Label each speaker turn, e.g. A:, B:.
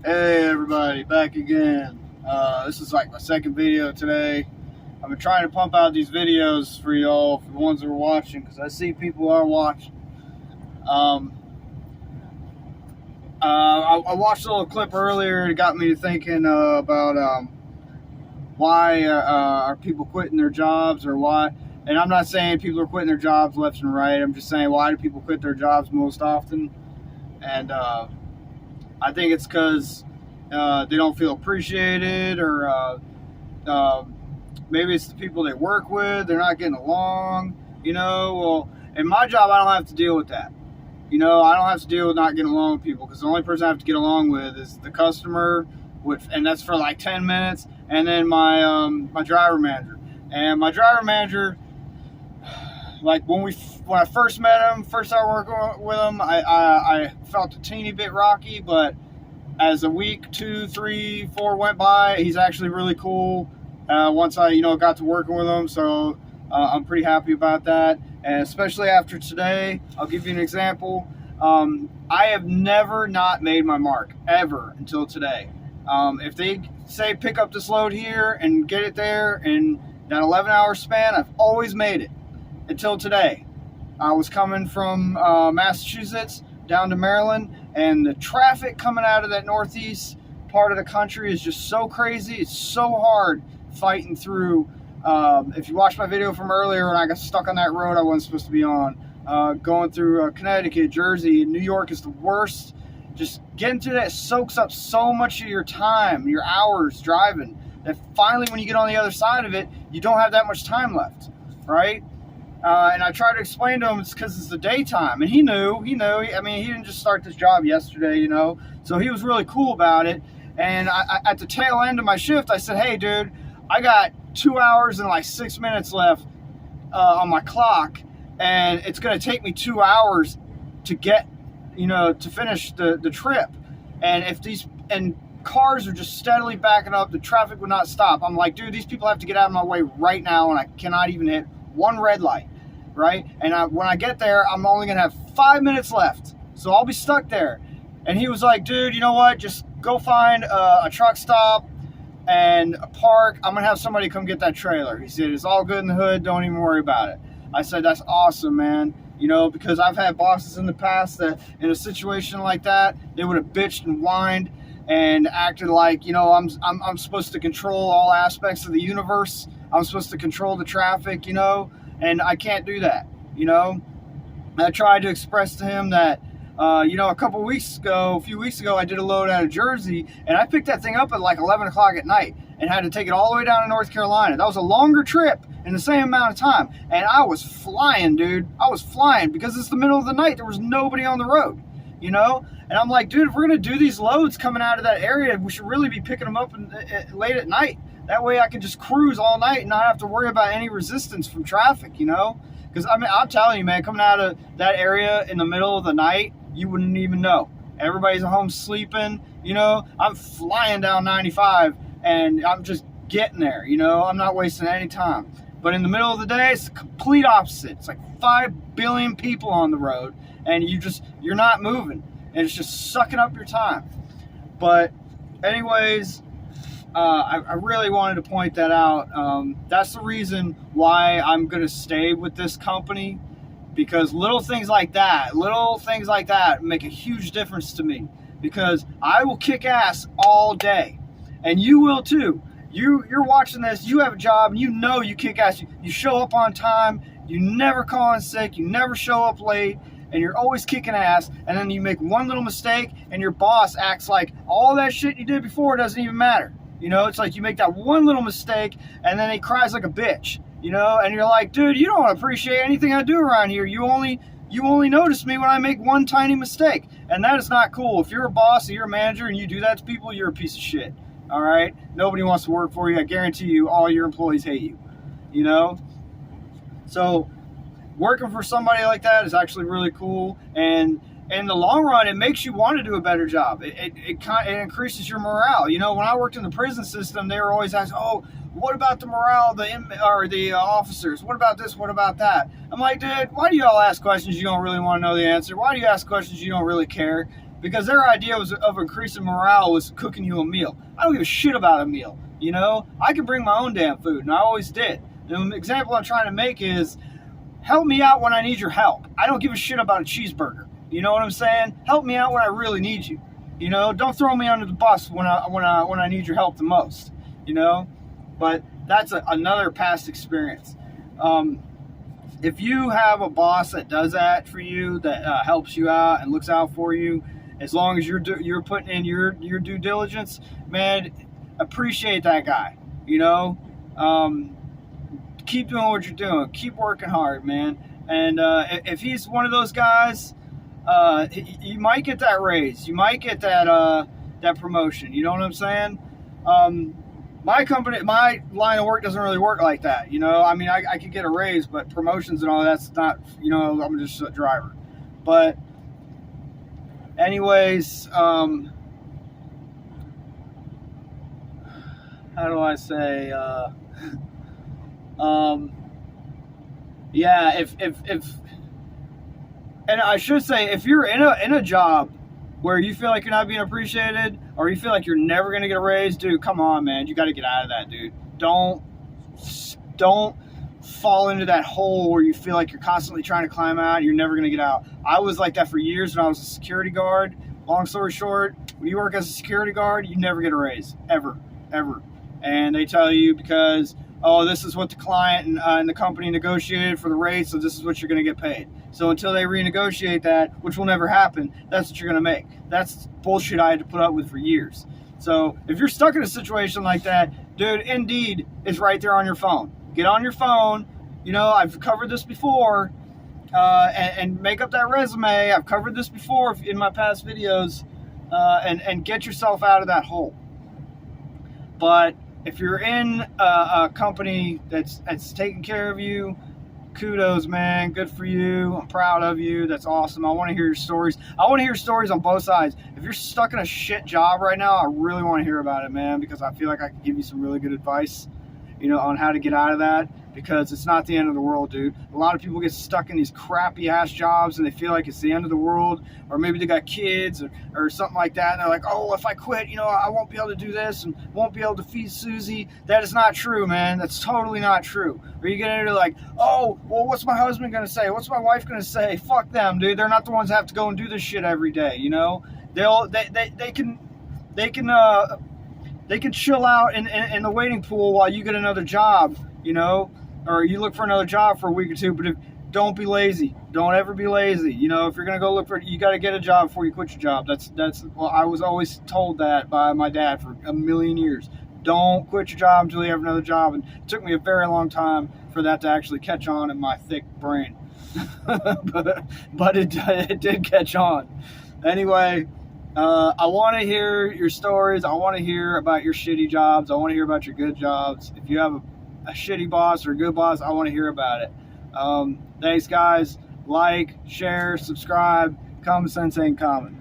A: Hey everybody, back again. This is like my second video today. I've been trying to pump out these videos for y'all, for the ones that are watching, because I see people are watching. Um, I watched a little clip earlier. It got me to thinking about why are people quitting their jobs, or why. And I'm not saying people are quitting their jobs left and right. I'm just saying, why do people quit their jobs most often? And I think it's because they don't feel appreciated, or maybe it's the people they work with. They're not getting along. Well, in my job, I don't have to deal with that. I don't have to deal with not getting along with people, because the only person I have to get along with is the customer, and that's for like 10 minutes, and then my driver manager. And my driver manager, like when I first met him, first started working with him, I felt a teeny bit rocky, but as a week, 2, 3, 4 went by, he's actually really cool. Once I got to working with him, so I'm pretty happy about that. And especially after today, I'll give you an example. I have never not made my mark ever until today. If they say pick up this load here and get it there in that 11-hour span, I've always made it until today. I was coming from Massachusetts down to Maryland, and the traffic coming out of that northeast part of the country is just so crazy. It's so hard fighting through. If you watched my video from earlier when I got stuck on that road I wasn't supposed to be on, going through Connecticut, Jersey, and New York is the worst. Just getting through that soaks up so much of your time, your hours driving, that finally when you get on the other side of it, you don't have that much time left, right? And I tried to explain to him it's because it's the daytime, and he knew. I mean, he didn't just start this job yesterday, so he was really cool about it. And I at the tail end of my shift, I said, hey, dude, I got 2 hours and like 6 minutes left on my clock, and it's going to take me 2 hours to get, to finish the trip. And if these cars are just steadily backing up, the traffic would not stop. I'm like, dude, these people have to get out of my way right now, and I cannot even hit one red light, right? And when I get there, I'm only going to have 5 minutes left, so I'll be stuck there. And he was like, dude, you know what? Just go find a truck stop and a park. I'm going to have somebody come get that trailer. He said, it's all good in the hood. Don't even worry about it. I said, that's awesome, man. Because I've had bosses in the past that in a situation like that, they would have bitched and whined and acted like, I'm supposed to control all aspects of the universe. I'm supposed to control the traffic, and I can't do that, I tried to express to him that, a few weeks ago, I did a load out of Jersey, and I picked that thing up at like 11 o'clock at night and had to take it all the way down to North Carolina. That was a longer trip in the same amount of time, and I was flying, dude. I was flying because it's the middle of the night. There was nobody on the road, And I'm like, dude, if we're going to do ththese loads coming out of that area, we should really be picking them up late at night. That way I can just cruise all night and not have to worry about any resistance from traffic, Because, I mean, I'm telling you, man, coming out of that area in the middle of the night, you wouldn't even know. Everybody's at home sleeping, I'm flying down 95, and I'm just getting there, I'm not wasting any time. But in the middle of the day, it's the complete opposite. It's like 5 billion people on the road, and you're not moving, and it's just sucking up your time. But anyways, I really wanted to point that out. That's the reason why I'm going to stay with this company, because little things like that make a huge difference to me, because I will kick ass all day, and you will too. You're watching this, you have a job, and you kick ass. You show up on time, you never call in sick, you never show up late, and you're always kicking ass, and then you make one little mistake, and your boss acts like all that shit you did before doesn't even matter. It's like you make that one little mistake, and then he cries like a bitch, and you're like, dude, you don't appreciate anything I do around here. You only notice me when I make one tiny mistake, and that is not cool. If you're a boss or you're a manager and you do that to people, you're a piece of shit, all right? Nobody wants to work for you. I guarantee you all your employees hate you, So working for somebody like that is actually really cool, and in the long run, it makes you want to do a better job. It increases your morale. When I worked in the prison system, they were always asking, oh, what about the morale of the officers? What about this? What about that? I'm like, dude, why do you all ask questions you don't really want to know the answer? Why do you ask questions you don't really care? because their idea of increasing morale was cooking you a meal. I don't give a shit about a meal. You know, I can bring my own damn food, and I always did. And the example I'm trying to make is, help me out when I need your help. I don't give a shit about a cheeseburger. You know what I'm saying? Help me out when I really need you. You know, don't throw me under the bus when I need your help the most. You know, but that's another past experience. If you have a boss that does that for you, that helps you out and looks out for you, as long as you're putting in your due diligence, man, appreciate that guy. You know, keep doing what you're doing. Keep working hard, man. And if he's one of those guys, you might get that raise. You might get that promotion. You know what I'm saying? My company, my line of work doesn't really work like that. You know, I mean, I could get a raise, but promotions and all that's not, you know, I'm just a driver. But anyways, how do I say, yeah, if and I should say, if you're in a job where you feel like you're not being appreciated, or you feel like you're never going to get a raise, dude, come on, man. You got to get out of that, dude. Don't fall into that hole where you feel like you're constantly trying to climb out and you're never going to get out. I was like that for years when I was a security guard. Long story short, when you work as a security guard, you never get a raise, ever. And they tell you because, oh, this is what the client and the company negotiated for the rate, so this is what you're going to get paid. So until they renegotiate that, which will never happen, that's what you're going to make. That's bullshit I had to put up with for years. So if you're stuck in a situation like that, dude, Indeed is right there on your phone. Get on your phone. You know, I've covered this before, and make up that resume. I've covered this before in my past videos, and get yourself out of that hole. But if you're in a company that's taking care of you, kudos, man. Good for you. I'm proud of you. That's awesome. I want to hear your stories. I want to hear stories on both sides. If you're stuck in a shit job right now, I really want to hear about it, man, because I feel like I can give you some really good advice, you know, on how to get out of that, because it's not the end of the world, dude. A lot of people get stuck in these crappy ass jobs and they feel like it's the end of the world, or maybe they got kids or something like that, and they're like, oh, if I quit, you know, I won't be able to do this and won't be able to feed Susie. That is not true, man. That's totally not true. Or you get into like, oh, well, what's my husband gonna say? What's my wife gonna say? Fuck them, dude. They're not the ones that have to go and do this shit every day, you know? They can chill out in the waiting pool while you get another job, you know, or you look for another job for a week or two. But don't be lazy. Don't ever be lazy. You know, if you're gonna go look for it, you got to get a job before you quit your job. Well, I was always told that by my dad for a million years. Don't quit your job until you have another job. And it took me a very long time for that to actually catch on in my thick brain. but it did catch on. Anyway. I want to hear your stories. I want to hear about your shitty jobs. I want to hear about your good jobs. If you have a shitty boss or a good boss, I want to hear about it. Thanks, guys. Like, share, subscribe. Common sense ain't common.